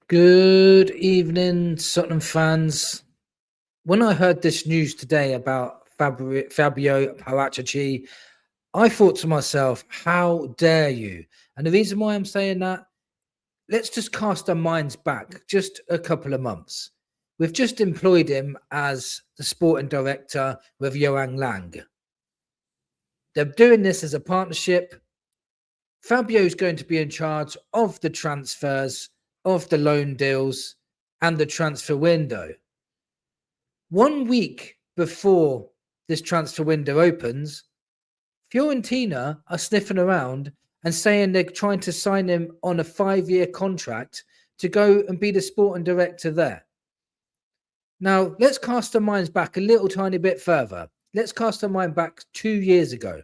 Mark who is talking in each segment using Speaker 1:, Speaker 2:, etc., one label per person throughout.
Speaker 1: Good evening, Tottenham fans. When I heard this news today about Fabio Paratici, I thought to myself, how dare you? And the reason why I'm saying that, let's just cast our minds back just a couple of months. We've just employed him as the sporting director with Johan Lang. They're doing this as a partnership. Fabio's going to be in charge of the transfers, of the loan deals, and the transfer window. 1 week before this transfer window opens, Fiorentina are sniffing around and saying they're trying to sign him on a 5-year contract to go and be the sporting director there. Now, let's cast our minds back a little tiny bit further. Let's cast our mind back 2 years ago.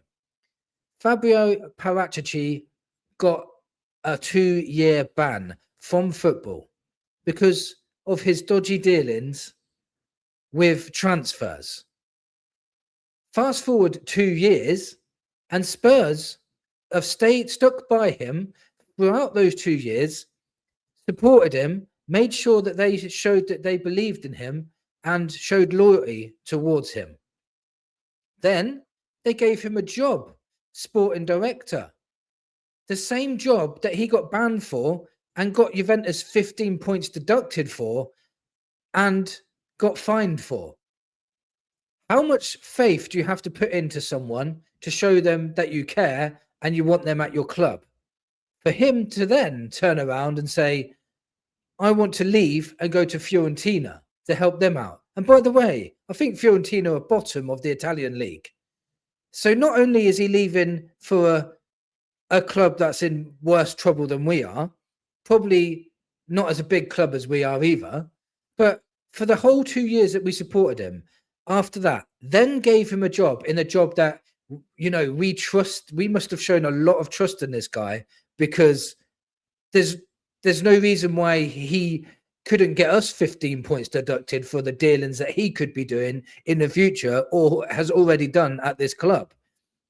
Speaker 1: Fabio Paratici got a 2-year ban from football because of his dodgy dealings with transfers. Fast forward 2 years, and Spurs have stuck by him throughout those 2 years, supported him, made sure that they showed that they believed in him and showed loyalty towards him. Then they gave him a job, sporting director, the same job that he got banned for and got Juventus 15 points deducted for and got fined for. How much faith do you have to put into someone to show them that you care and you want them at your club? For him to then turn around and say, I want to leave and go to Fiorentina to help them out. And by the way, I think Fiorentina are bottom of the Italian league. So not only is he leaving for a club that's in worse trouble than we are, probably not as a big club as we are either, but for the whole 2 years that we supported him, after that, then gave him a job in a job that, we trust. We must have shown a lot of trust in this guy because there's no reason why he couldn't get us 15 points deducted for the dealings that he could be doing in the future or has already done at this club.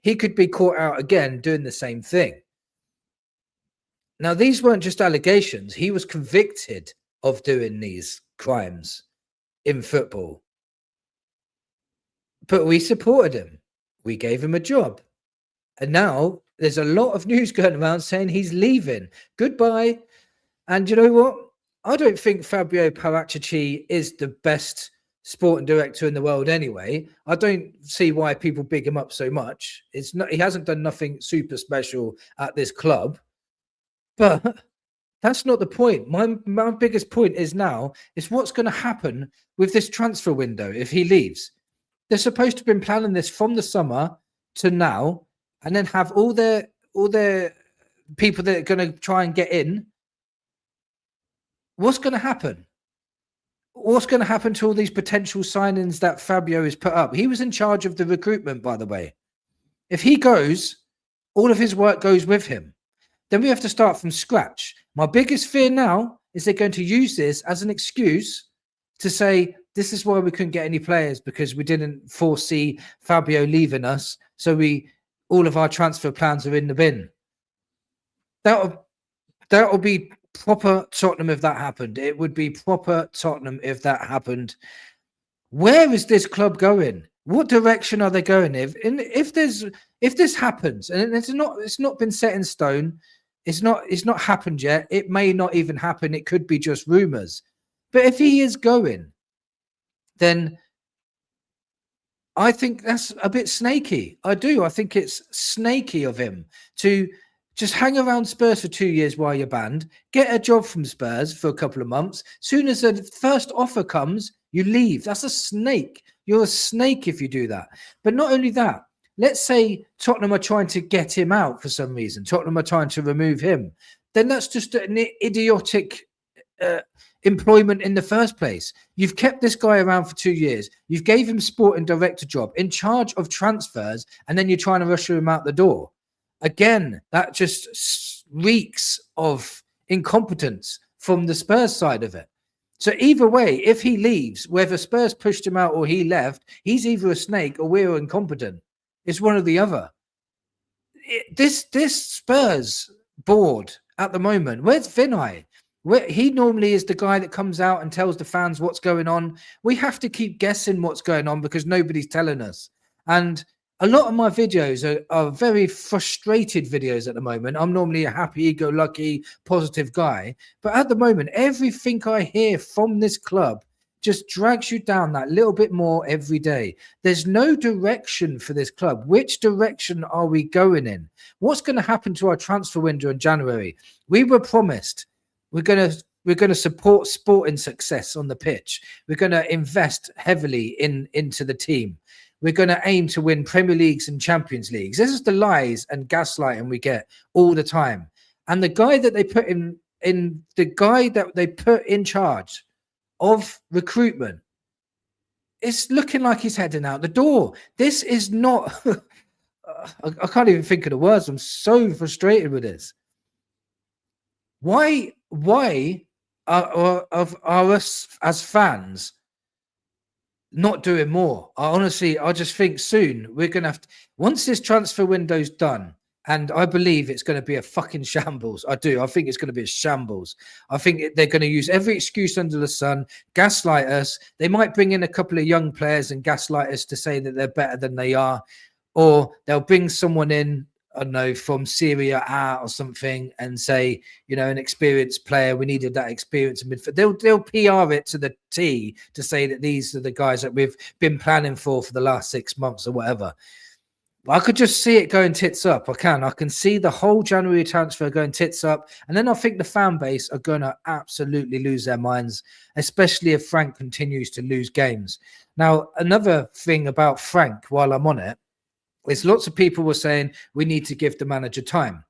Speaker 1: He could be caught out again doing the same thing. Now, these weren't just allegations. He was convicted of doing these crimes in football. But we supported him. We gave him a job. And now there's a lot of news going around saying he's leaving. Goodbye. And you know what? I don't think Fabio Paratici is the best sporting director in the world anyway. I don't see why people big him up so much. He hasn't done nothing super special at this club. But that's not the point. My biggest point is what's going to happen with this transfer window if he leaves. They're supposed to have been planning this from the summer to now, and then have all their people that are going to try and get in. What's going to happen? What's going to happen to all these potential signings that Fabio has put up? He was in charge of the recruitment, by the way. If he goes, all of his work goes with him. Then we have to start from scratch. My biggest fear now is they're going to use this as an excuse to say, this is why we couldn't get any players because we didn't foresee Fabio leaving us. So all of our transfer plans are in the bin. That'll be proper Tottenham if that happened. It would be proper Tottenham if that happened. Where is this club going? What direction are they going? If this happens, and it's not been set in stone, it's not happened yet. It may not even happen. It could be just rumors. But if he is going, then I think that's a bit snaky. I do. I think it's snaky of him to just hang around Spurs for 2 years while you're banned, get a job from Spurs for a couple of months. Soon as the first offer comes, you leave. That's a snake. You're a snake if you do that. But not only that, let's say Tottenham are trying to get him out for some reason. Tottenham are trying to remove him. Then that's just an idiotic employment in the first place. You've kept this guy around for 2 years. You've gave him sporting director job in charge of transfers, and then you're trying to rush him out the door. Again, that just reeks of incompetence from the Spurs side of it. So either way, if he leaves, whether Spurs pushed him out or he left, he's either a snake or we're incompetent. It's one or the other. This Spurs board at the moment, where's Vinay? He normally is the guy that comes out and tells the fans what's going on. We have to keep guessing what's going on because nobody's telling us. And a lot of my videos are very frustrated videos at the moment. I'm normally a happy-go-lucky, positive guy. But at the moment, everything I hear from this club just drags you down that little bit more every day. There's no direction for this club. Which direction are we going in? What's going to happen to our transfer window in January? We were promised we're going to support sporting success on the pitch. We're going to invest heavily into the team. We're going to aim to win Premier Leagues and Champions Leagues. This is the lies and gaslighting we get all the time. And the guy that they put in charge of recruitment, it's looking like he's heading out the door. This is not. I can't even think of the words. I'm so frustrated with this. Why are us as fans not doing more? I just think soon we're going to have to, once this transfer window's done, and I believe it's going to be a fucking shambles. I do. I think it's going to be a shambles. I think they're going to use every excuse under the sun, gaslight us. They might bring in a couple of young players and gaslight us to say that they're better than they are. Or they'll bring someone in, I don't know, from Syria A or something and say, an experienced player, we needed that experience in midfield. They'll PR it to the T to say that these are the guys that we've been planning for the last 6 months or whatever. I could just see it going tits up. I can see the whole January transfer going tits up. And then I think the fan base are going to absolutely lose their minds, especially if Frank continues to lose games. Now, another thing about Frank, while I'm on it, is lots of people were saying we need to give the manager time.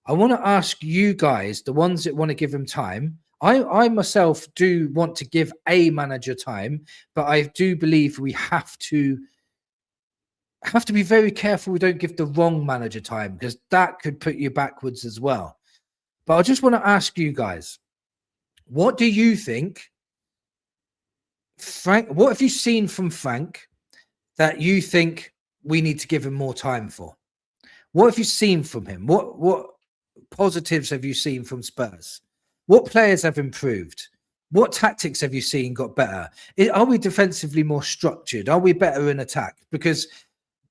Speaker 1: I want to ask you guys, the ones that want to give him time. I myself do want to give a manager time, but I do believe we have to be very careful we don't give the wrong manager time, because that could put you backwards as well. But I just want to ask you guys, what do you think, Frank? What have you seen from Frank that you think we need to give him more time for? What have you seen from him? What positives have you seen from Spurs? What players have improved? What tactics have you seen got better? Are we defensively more structured? Are we better in attack? Because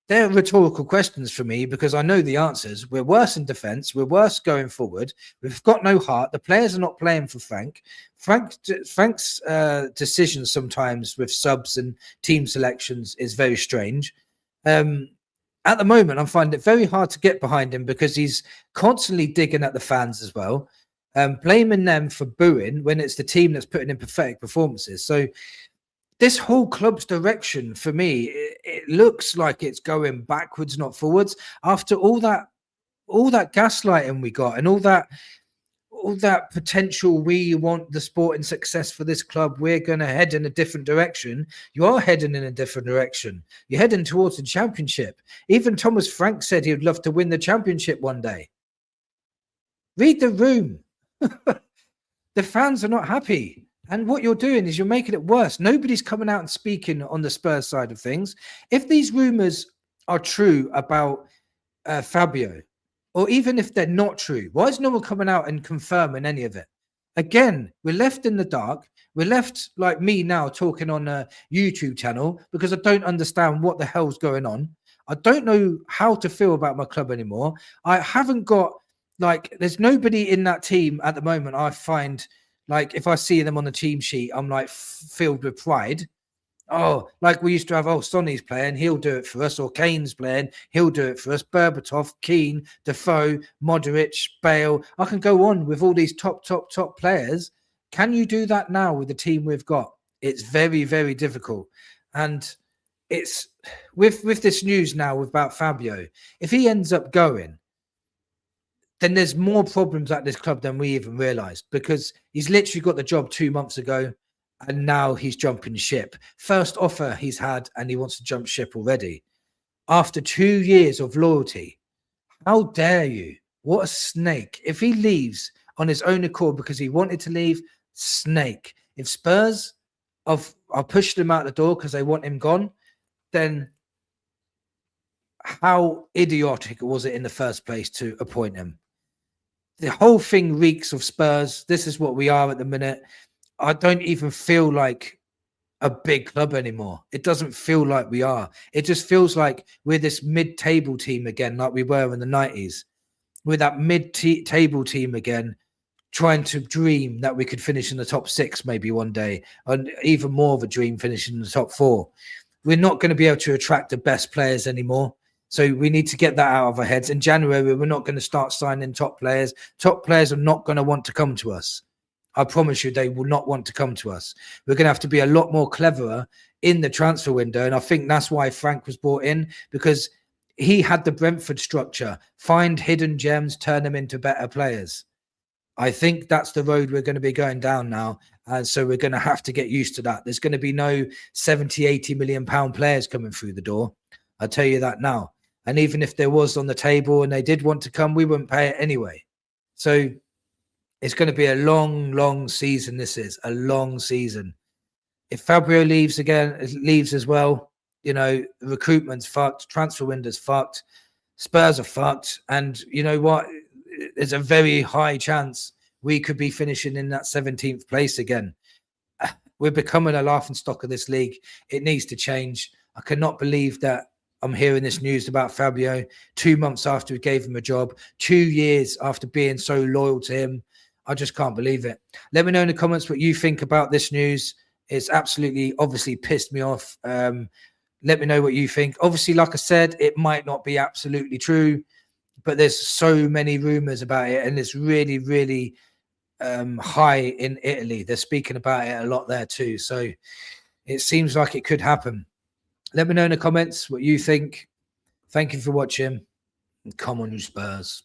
Speaker 1: they're rhetorical questions for me, because I know the answers. We're worse in defense. We're worse going forward. We've got no heart. The players are not playing for Frank. Frank's decisions sometimes with subs and team selections is very strange. At the moment, I'm finding it very hard to get behind him because he's constantly digging at the fans as well, blaming them for booing when it's the team that's putting in pathetic performances. So this whole club's direction, for me, it looks like it's going backwards, not forwards. After all that gaslighting we got and all that potential, we want the sporting success for this club, we're going to head in a different direction. You are heading in a different direction. You're heading towards the championship. Even Thomas Frank said he would love to win the championship one day. Read the room. The fans are not happy. And what you're doing is you're making it worse. Nobody's coming out and speaking on the Spurs side of things. If these rumors are true about Fabio, or even if they're not true, why is no one coming out and confirming any of it? Again, we're left in the dark. We're left like me now talking on a YouTube channel because I don't understand what the hell's going on. I don't know how to feel about my club anymore. I haven't got, there's nobody in that team at the moment I find, if I see them on the team sheet, I'm filled with pride. Oh, like we used to have, Sonny's playing, he'll do it for us, or Kane's playing, he'll do it for us. Berbatov, Keane, Defoe, Modric, Bale. I can go on with all these top players. Can you do that now with the team we've got? It's very, very difficult. And it's with this news now about Fabio, if he ends up going, then there's more problems at this club than we even realised, because he's literally got the job 2 months ago and now he's jumping ship. First offer he's had and he wants to jump ship already. After 2 years of loyalty, how dare you? What a snake. If he leaves on his own accord because he wanted to leave, snake. If Spurs are pushing him out the door because they want him gone, then how idiotic was it in the first place to appoint him? The whole thing reeks of Spurs. This is what we are at the minute. I don't even feel like a big club anymore. It doesn't feel like we are. It just feels like we're this mid-table team again, like we were in the 90s. We're that mid-table team again, trying to dream that we could finish in the top 6 maybe one day, and even more of a dream finishing in the top 4. We're not going to be able to attract the best players anymore. So we need to get that out of our heads. In January, we're not going to start signing top players. Top players are not going to want to come to us. I promise you, they will not want to come to us. We're going to have to be a lot more cleverer in the transfer window. And I think that's why Frank was brought in, because he had the Brentford structure. Find hidden gems, turn them into better players. I think that's the road we're going to be going down now. And so we're going to have to get used to that. There's going to be no 70, 80 million pound players coming through the door. I'll tell you that now. And even if there was on the table and they did want to come, we wouldn't pay it anyway. So it's going to be a long, long season. This is a long season. If Fabio leaves as well, you know, recruitment's fucked, transfer window's fucked, Spurs are fucked. And you know what? There's a very high chance we could be finishing in that 17th place again. We're becoming a laughingstock of this league. It needs to change. I cannot believe that I'm hearing this news about Fabio 2 months after we gave him a job, 2 years after being so loyal to him. I just can't believe it. Let me know in the comments what you think about this news. It's absolutely, obviously pissed me off. Let me know what you think. Obviously, like I said, it might not be absolutely true, but there's so many rumors about it, and it's really, really high in Italy. They're speaking about it a lot there too. So it seems like it could happen. Let me know in the comments what you think. Thank you for watching. Come on, you Spurs.